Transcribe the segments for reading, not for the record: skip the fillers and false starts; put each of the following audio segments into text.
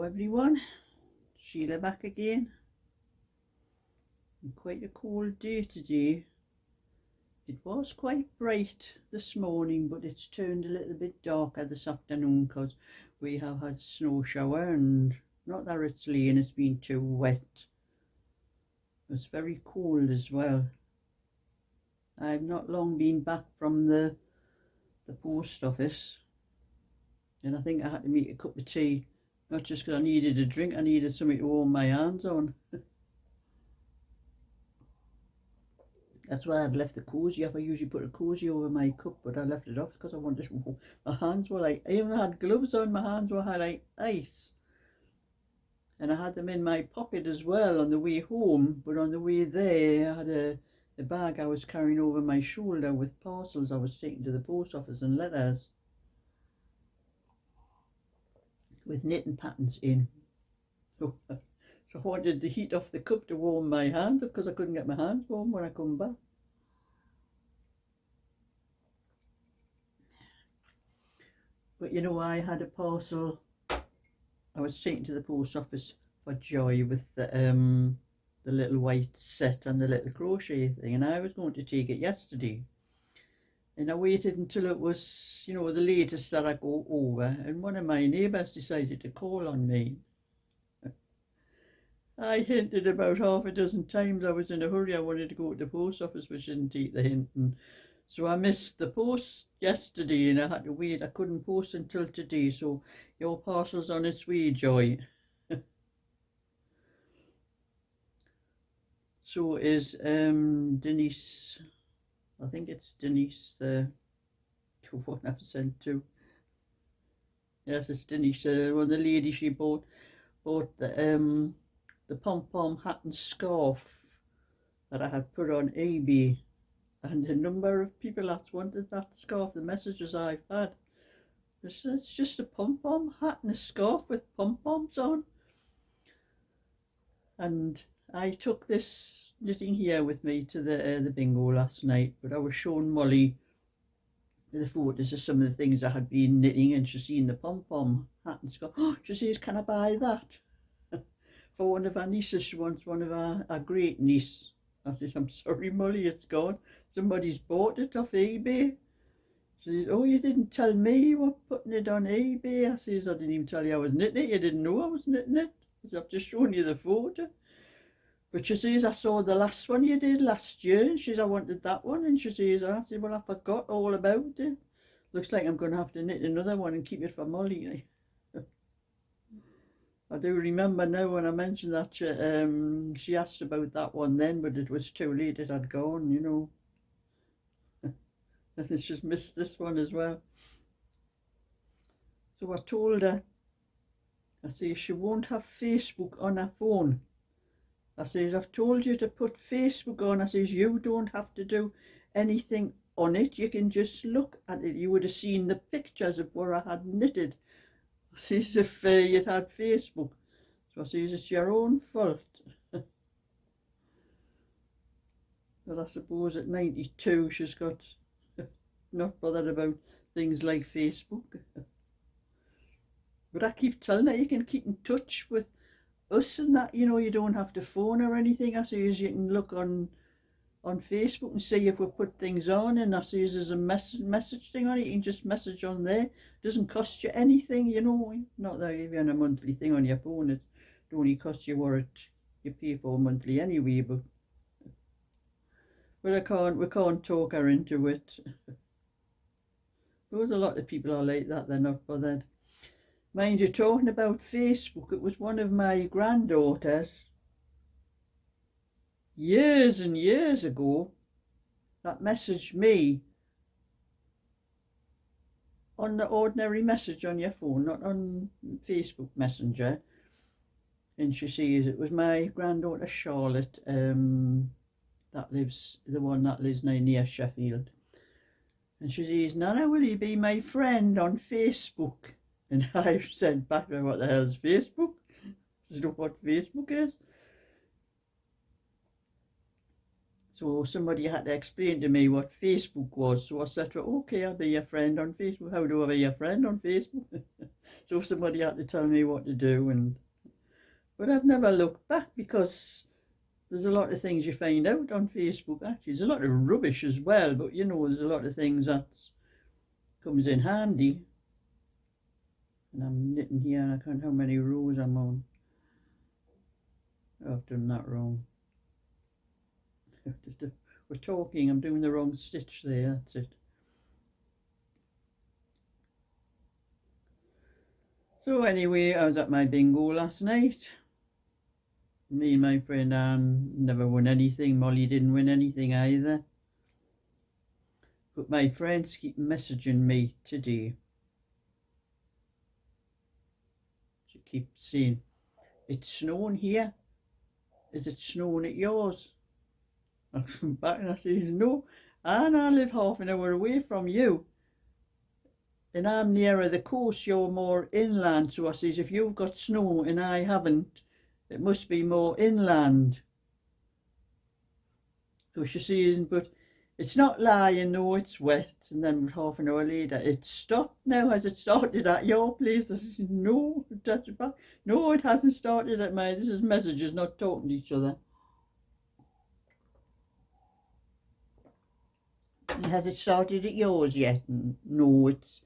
Hello everyone, Sheila back again. Quite a cold day today. It was quite bright this morning, but it's turned a little bit darker this afternoon because we have had a snow shower, and not that it's rain, it's been too wet. It's very cold as well. I've not long been back from the post office, and I think I had to make a cup of tea. Not just because I needed a drink, I needed something to warm my hands on. That's why I've left the cosy off. I usually put a cosy over my cup, but I left it off because I wanted to, my hands were like, I even had gloves on, my hands were like ice. And I had them in my pocket as well on the way home, but on the way there I had a bag I was carrying over my shoulder with parcels I was taking to the post office and letters with knitting patterns in. So I wanted the heat off the cup to warm my hands up because I couldn't get my hands warm when I come back. But you know, I had a parcel I was taking to the post office for Joy with the little white set and the little crochet thing, and I was going to take it yesterday. And I waited until it was, you know, the latest that I go over, and one of my neighbours decided to call on me. I hinted about half a dozen times I was in a hurry, I wanted to go to the post office, but she didn't take the hint. And so I missed the post yesterday and I had to wait. I couldn't post until today, so your parcel's on its way, Joy. So is Denise. I think it's Denise, the one I've sent to. Yes, it's Denise, one of the lady. She bought the pom-pom hat and scarf that I had put on eBay, and a number of people that's wanted that scarf. The messages I've had, it's just a pom-pom hat and a scarf with pom-poms on. And I took this knitting here with me to the bingo last night, but I was showing Molly the photos of some of the things I had been knitting, and she's seen the pom-pom hat and scarf. Oh, she says, can I buy that? For one of our nieces. She wants one of our great niece. I said, I'm sorry, Molly, it's gone. Somebody's bought it off eBay. She says, oh, you didn't tell me you were putting it on eBay. I says, I didn't even tell you I was knitting it. You didn't know I was knitting it. I said, I've just shown you the photo. But she says, I saw the last one you did last year, and she says, I wanted that one. And she says, I said, well, I forgot all about it. Looks like I'm going to have to knit another one and keep it for Molly. I do remember now when I mentioned that she asked about that one then, but it was too late, it had gone, you know. And it's just missed this one as well. So I told her, I say, she won't have Facebook on her phone. I says, I've told you to put Facebook on. I says, you don't have to do anything on it. You can just look at it. You would have seen the pictures of where I had knitted. I says, if you'd had Facebook. So I says, it's your own fault. But I suppose at 92 she's got not bothered about things like Facebook. But I keep telling her, you can keep in touch with us and that, you know, you don't have to phone or anything. I says, you can look on Facebook and see if we put things on, and I says there's a message thing on it. You can just message on there. It doesn't cost you anything, you know. Not that if you're on a monthly thing on your phone, it only costs you what you pay for monthly anyway. But we can't talk her into it. There's a lot of people are like that. They're not bothered. Mind you, talking about Facebook, it was one of my granddaughters years and years ago that messaged me on the ordinary message on your phone, not on Facebook Messenger. And she says it was my granddaughter Charlotte, the one that lives near Sheffield. And she says, Nana, will you be my friend on Facebook? And I said back, what the hell is Facebook? I don't know what Facebook is. So somebody had to explain to me what Facebook was. So I said, well, okay, I'll be your friend on Facebook. How do I be your friend on Facebook? So somebody had to tell me what to do, but I've never looked back, because there's a lot of things you find out on Facebook. Actually, there's a lot of rubbish as well, but you know, there's a lot of things that comes in handy. And I'm knitting here, and I can't how many rows I'm on. Oh, I've done that wrong. We're talking, I'm doing the wrong stitch there, that's it. So anyway, I was at my bingo last night. Me and my friend Anne never won anything. Molly didn't win anything either. But my friends keep messaging me today. She keeps saying, it's snowing here. Is it snowing at yours? I come back and I say, no, Anne, I live half an hour away from you. And I'm nearer the coast, you're more inland. So I says, if you've got snow and I haven't, it must be more inland. So she says, but it's not lying, no, it's wet. And then half an hour later, it's stopped now. Has it started at your place? I says, no, no, it hasn't started at mine. This is messages, not talking to each other. Has it started at yours yet? No, it's...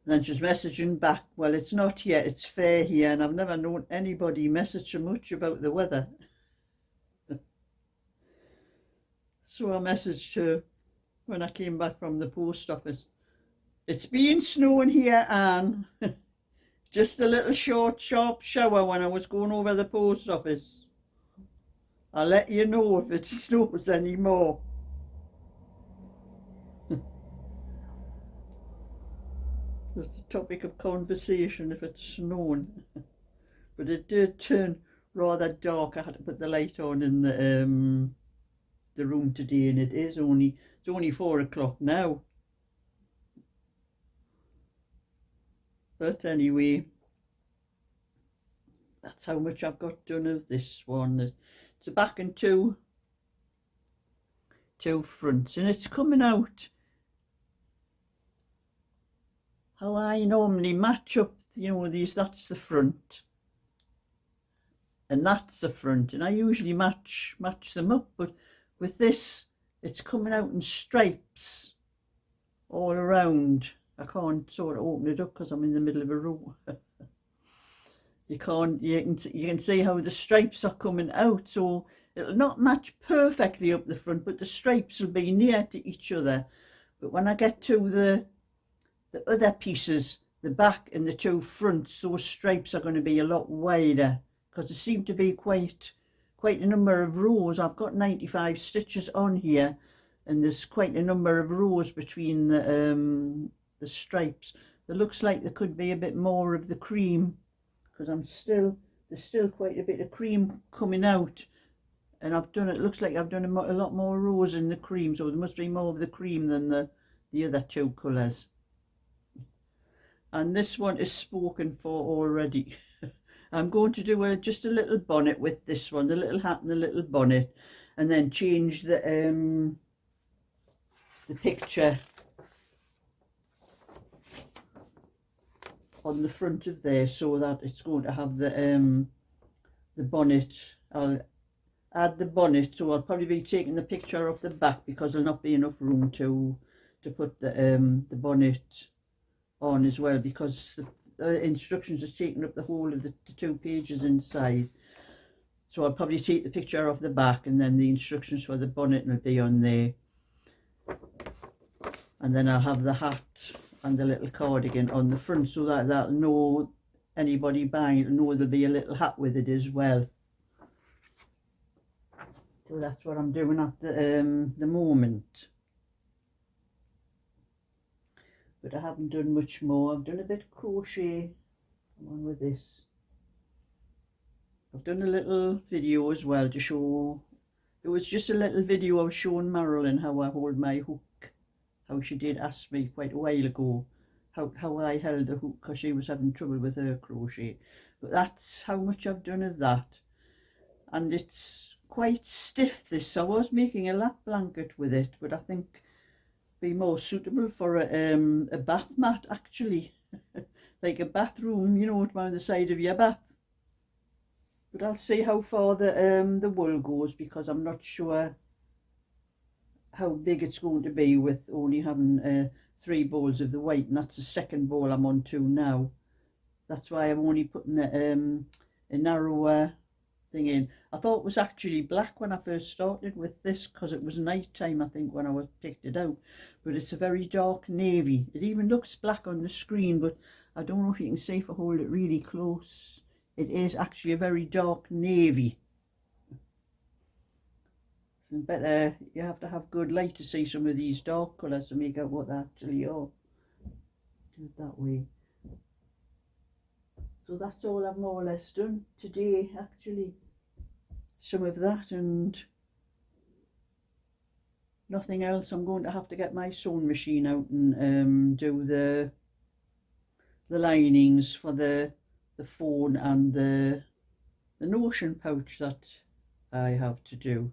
And then she's messaging back, well, it's not yet, it's fair here, and I've never known anybody message so much about the weather. So I messaged her when I came back from the post office. It's been snowing here, Anne. Just a little short, sharp shower when I was going over the post office. I'll let you know if it snows anymore. That's the topic of conversation, if it's snowing. But it did turn rather dark. I had to put the light on in the room today, and it's only 4 o'clock now. But anyway, that's how much I've got done of this one. It's a back and two fronts, and it's coming out how I normally match up, you know, that's the front and that's the front, and I usually match them up, but with this it's coming out in stripes all around. I can't sort of open it up because I'm in the middle of a row. You can see how the stripes are coming out, so it'll not match perfectly up the front, but the stripes will be near to each other. But when I get to the other pieces, the back and the two fronts, those stripes are going to be a lot wider, because there seem to be quite a number of rows. I've got 95 stitches on here, and there's quite a number of rows between the stripes. It looks like there could be a bit more of the cream, because there's still quite a bit of cream coming out, and it looks like I've done a lot more rows in the cream, so there must be more of the cream than the other two colours. And this one is spoken for already. I'm going to do just a little bonnet with this one, the little hat and the little bonnet, and then change the picture on the front of there, so that it's going to have the bonnet. I'll add the bonnet, so I'll probably be taking the picture off the back, because there'll not be enough room to put the bonnet on as well, because the instructions is taking up the whole of the 2 pages inside. So I'll probably take the picture off the back, and then the instructions for the bonnet will be on there, and then I'll have the hat and the little cardigan on the front, so that that'll know, anybody buying it will know there'll be a little hat with it as well. So that's what I'm doing at the moment. But I haven't done much more. I've done a bit of crochet. Come on with this. I've done a little video as well to show. It was just a little video I was showing Marilyn how I hold my hook. How she did ask me quite a while ago how I held the hook, because she was having trouble with her crochet. But that's how much I've done of that. And it's quite stiff, this, so I was making a lap blanket with it, but I think be more suitable for a bath mat, actually. Like a bathroom, you know, around the side of your bath. But I'll see how far the wool goes, because I'm not sure how big it's going to be with only having 3 balls of the white, and that's the second ball I'm on to now. That's why I'm only putting a narrower thing in. I thought it was actually black when I first started with this, because it was night time, I think, when I picked it out, but it's a very dark navy. It even looks black on the screen, but I don't know if you can see if I hold it really close. It is actually a very dark navy. So better, you have to have good light to see some of these dark colours to make out what they actually are. Do it that way. So that's all I've more or less done today, actually. Some of that and nothing else. I'm going to have to get my sewing machine out and do the linings for the phone and the Notion pouch that I have to do.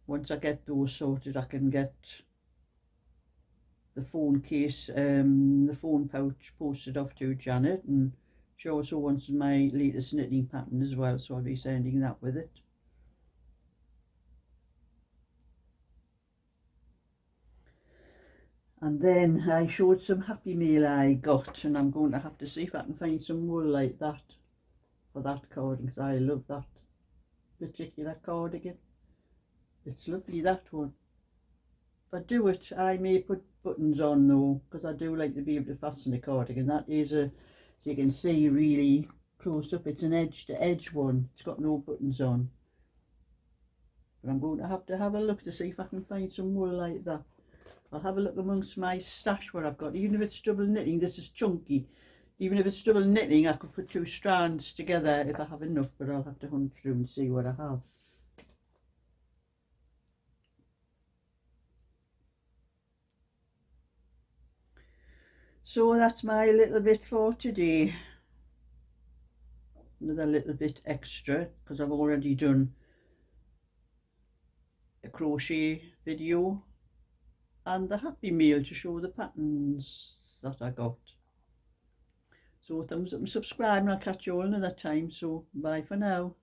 Once I get those sorted, I can get the phone case, the phone pouch posted off to Janet, and she also wants my latest knitting pattern as well, so I'll be sending that with it. And then I showed some Happy Meal I got, and I'm going to have to see if I can find some wool like that for that cardigan, because I love that particular cardigan. It's lovely, that one. If I do it, I may put buttons on though, because I do like to be able to fasten a cardigan. That is a, as you can see really close up, it's an edge to edge one. It's got no buttons on. But I'm going to have a look to see if I can find some wool like that. I'll have a look amongst my stash what I've got. Even if it's double knitting, this is chunky. Even if it's double knitting, I could put 2 strands together if I have enough, but I'll have to hunt through and see what I have. So that's my little bit for today. Another little bit extra, because I've already done a crochet video and the Happy Meal to show the patterns that I got. So thumbs up and subscribe, and I'll catch you all another time. So bye for now.